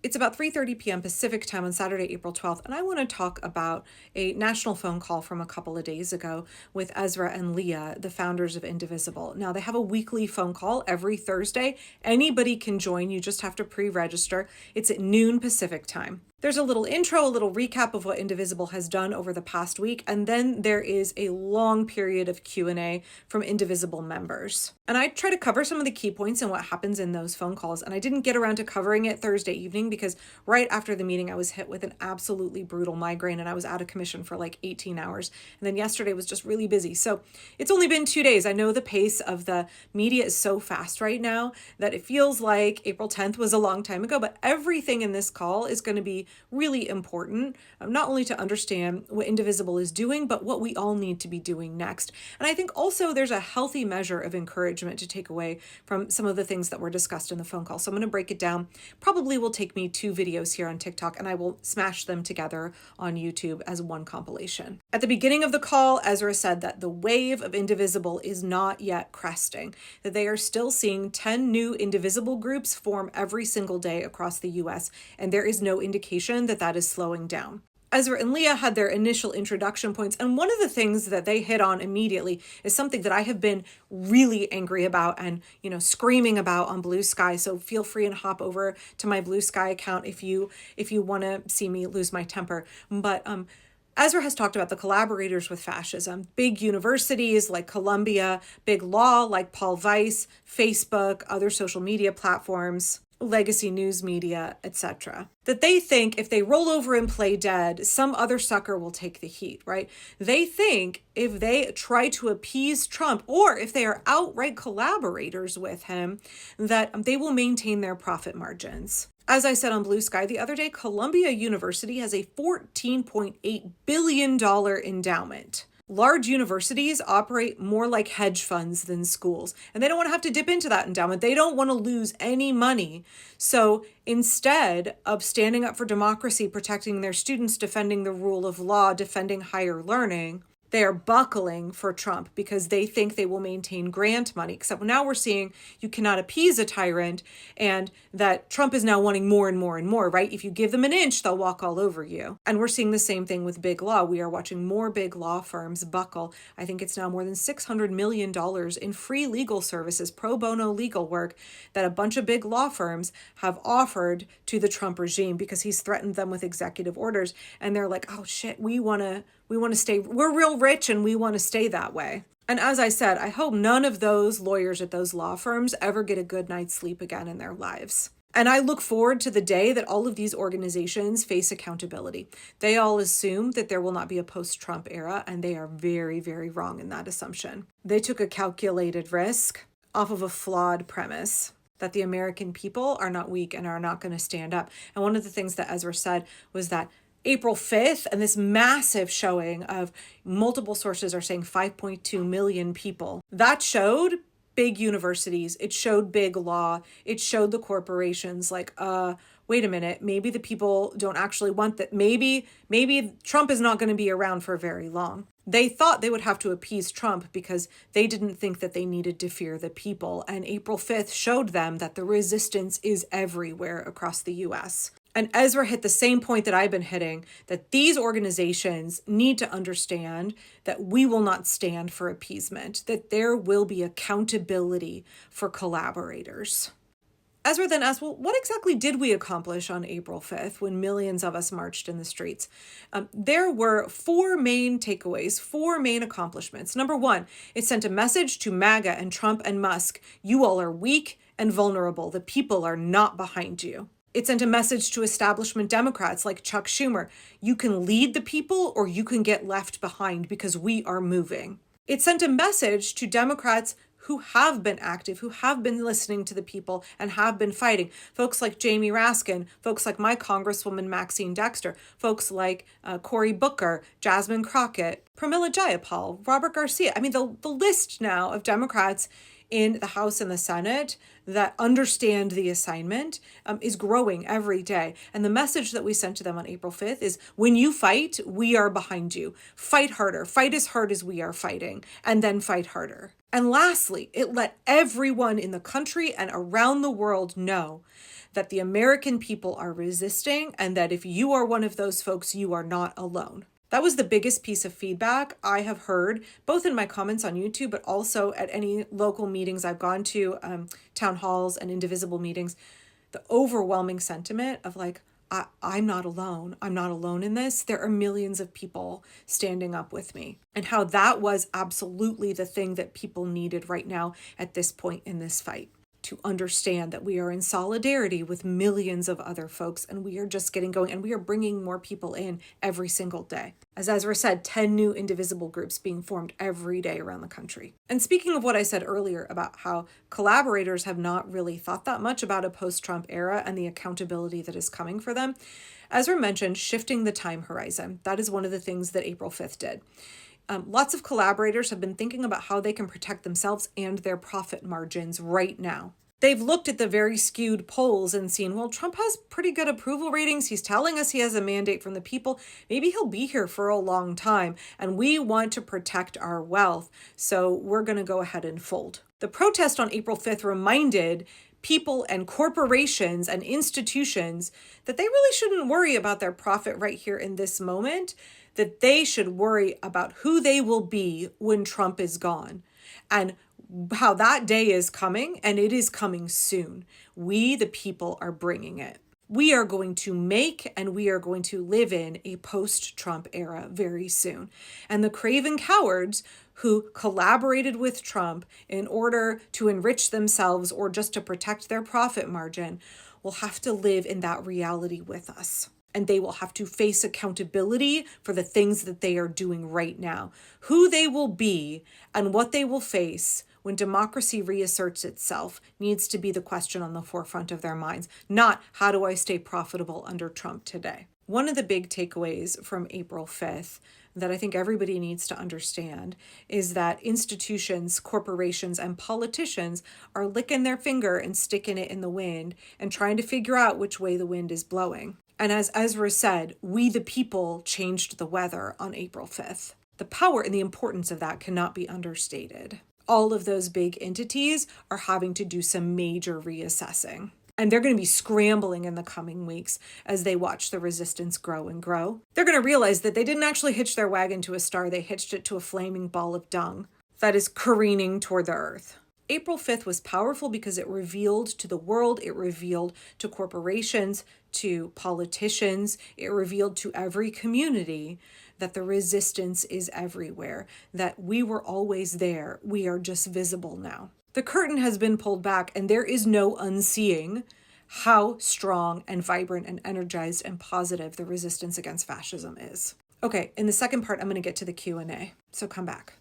It's about 3:30 p.m. Pacific time on Saturday, April 12th, and I want to talk about a national phone call from a couple of days ago with Ezra and Leah, the founders of Indivisible. Now, they have a weekly phone call every Thursday. Anybody can join. You just have to pre-register. It's at noon Pacific time. There's a little intro, a little recap of what Indivisible has done over the past week, and then there is a long period of Q&A from Indivisible members. And I try to cover some of the key points and what happens in those phone calls, and I didn't get around to covering it Thursday evening because right after the meeting I was hit with an absolutely brutal migraine and I was out of commission for like 18 hours. And then yesterday was just really busy. So it's only been 2 days. I know the pace of the media is so fast right now that it feels like April 10th was a long time ago, but everything in this call is going to be really important, not only to understand what Indivisible is doing, but what we all need to be doing next. And I think also there's a healthy measure of encouragement to take away from some of the things that were discussed in the phone call. So I'm going to break it down. Probably will take me 2 videos here on TikTok, and I will smash them together on YouTube as one compilation. At the beginning of the call, Ezra said that the wave of Indivisible is not yet cresting, that they are still seeing 10 new Indivisible groups form every single day across the US, and there is no indication that is slowing down. Ezra and Leah had their initial introduction points, and one of the things that they hit on immediately is something that I have been really angry about and, screaming about on Blue Sky. So feel free and hop over to my Blue Sky account if you want to see me lose my temper. But Ezra has talked about the collaborators with fascism, big universities like Columbia, big law like Paul Weiss, Facebook, other social media platforms, legacy news media, etc. That they think if they roll over and play dead, some other sucker will take the heat, right? They think if they try to appease Trump, or if they are outright collaborators with him, that they will maintain their profit margins. As I said on Blue Sky the other day, Columbia University has a $14.8 billion endowment. Large universities operate more like hedge funds than schools, and they don't want to have to dip into that endowment. They don't want to lose any money. So instead of standing up for democracy, protecting their students, defending the rule of law, defending higher learning, they are buckling for Trump because they think they will maintain grant money. Except now we're seeing you cannot appease a tyrant, and that Trump is now wanting more and more and more, right? If you give them an inch, they'll walk all over you. And we're seeing the same thing with big law. We are watching more big law firms buckle. I think it's now more than $600 million in free legal services, pro bono legal work that a bunch of big law firms have offered to the Trump regime because he's threatened them with executive orders. And they're like, oh shit, we want to stay, we're real rich and we want to stay that way. And as I said, I hope none of those lawyers at those law firms ever get a good night's sleep again in their lives. And I look forward to the day that all of these organizations face accountability. They all assume that there will not be a post-Trump era, and they are very, very wrong in that assumption. They took a calculated risk off of a flawed premise that the American people are not weak and are not going to stand up. And one of the things that Ezra said was that April 5th, and this massive showing of multiple sources are saying 5.2 million people. That showed big universities. It showed big law. It showed the corporations like, wait a minute, maybe the people don't actually want that. Maybe Trump is not going to be around for very long. They thought they would have to appease Trump because they didn't think that they needed to fear the people. And April 5th showed them that the resistance is everywhere across the US. And Ezra hit the same point that I've been hitting, that these organizations need to understand that we will not stand for appeasement, that there will be accountability for collaborators. Ezra then asked, well, what exactly did we accomplish on April 5th when millions of us marched in the streets? There were 4 main takeaways, 4 main accomplishments. Number 1, it sent a message to MAGA and Trump and Musk. You all are weak and vulnerable. The people are not behind you. It sent a message to establishment Democrats like Chuck Schumer. You can lead the people or you can get left behind because we are moving. It sent a message to Democrats who have been active, who have been listening to the people and have been fighting. Folks like Jamie Raskin, folks like my Congresswoman Maxine Dexter, folks like Cory Booker, Jasmine Crockett, Pramila Jayapal, Robert Garcia. I mean, the list now of Democrats in the House and the Senate that understand the assignment is growing every day. And the message that we sent to them on April 5th is, when you fight, we are behind you. Fight harder. Fight as hard as we are fighting, and then fight harder. And lastly, it let everyone in the country and around the world know that the American people are resisting, and that if you are one of those folks, you are not alone. That was the biggest piece of feedback I have heard, both in my comments on YouTube, but also at any local meetings I've gone to, town halls and Indivisible meetings. The overwhelming sentiment of like, I'm not alone. I'm not alone in this. There are millions of people standing up with me. And how that was absolutely the thing that people needed right now at this point in this fight. To understand that we are in solidarity with millions of other folks, and we are just getting going, and we are bringing more people in every single day. As Ezra said, 10 new Indivisible groups being formed every day around the country. And speaking of what I said earlier about how collaborators have not really thought that much about a post-Trump era and the accountability that is coming for them, Ezra mentioned shifting the time horizon. That is one of the things that April 5th did. Lots of collaborators have been thinking about how they can protect themselves and their profit margins right now. They've looked at the very skewed polls and seen, well, Trump has pretty good approval ratings. He's telling us he has a mandate from the people. Maybe he'll be here for a long time, and we want to protect our wealth, so we're going to go ahead and fold. The protest on April 5th reminded people and corporations and institutions that they really shouldn't worry about their profit right here in this moment, that they should worry about who they will be when Trump is gone, and how that day is coming, and it is coming soon. We, the people, are bringing it. We are going to make and we are going to live in a post-Trump era very soon. And the craven cowards who collaborated with Trump in order to enrich themselves or just to protect their profit margin will have to live in that reality with us. And they will have to face accountability for the things that they are doing right now. Who they will be and what they will face when democracy reasserts itself needs to be the question on the forefront of their minds, not how do I stay profitable under Trump today. One of the big takeaways from April 5th that I think everybody needs to understand is that institutions, corporations, and politicians are licking their finger and sticking it in the wind and trying to figure out which way the wind is blowing. And as Ezra said, we the people changed the weather on April 5th. The power and the importance of that cannot be understated. All of those big entities are having to do some major reassessing. And they're going to be scrambling in the coming weeks as they watch the resistance grow and grow. They're going to realize that they didn't actually hitch their wagon to a star, they hitched it to a flaming ball of dung that is careening toward the earth. April 5th was powerful because it revealed to the world, it revealed to corporations, to politicians, it revealed to every community that the resistance is everywhere, that we were always there, we are just visible now. The curtain has been pulled back, and there is no unseeing how strong and vibrant and energized and positive the resistance against fascism is. Okay, in the second part, I'm going to get to the Q&A, so come back.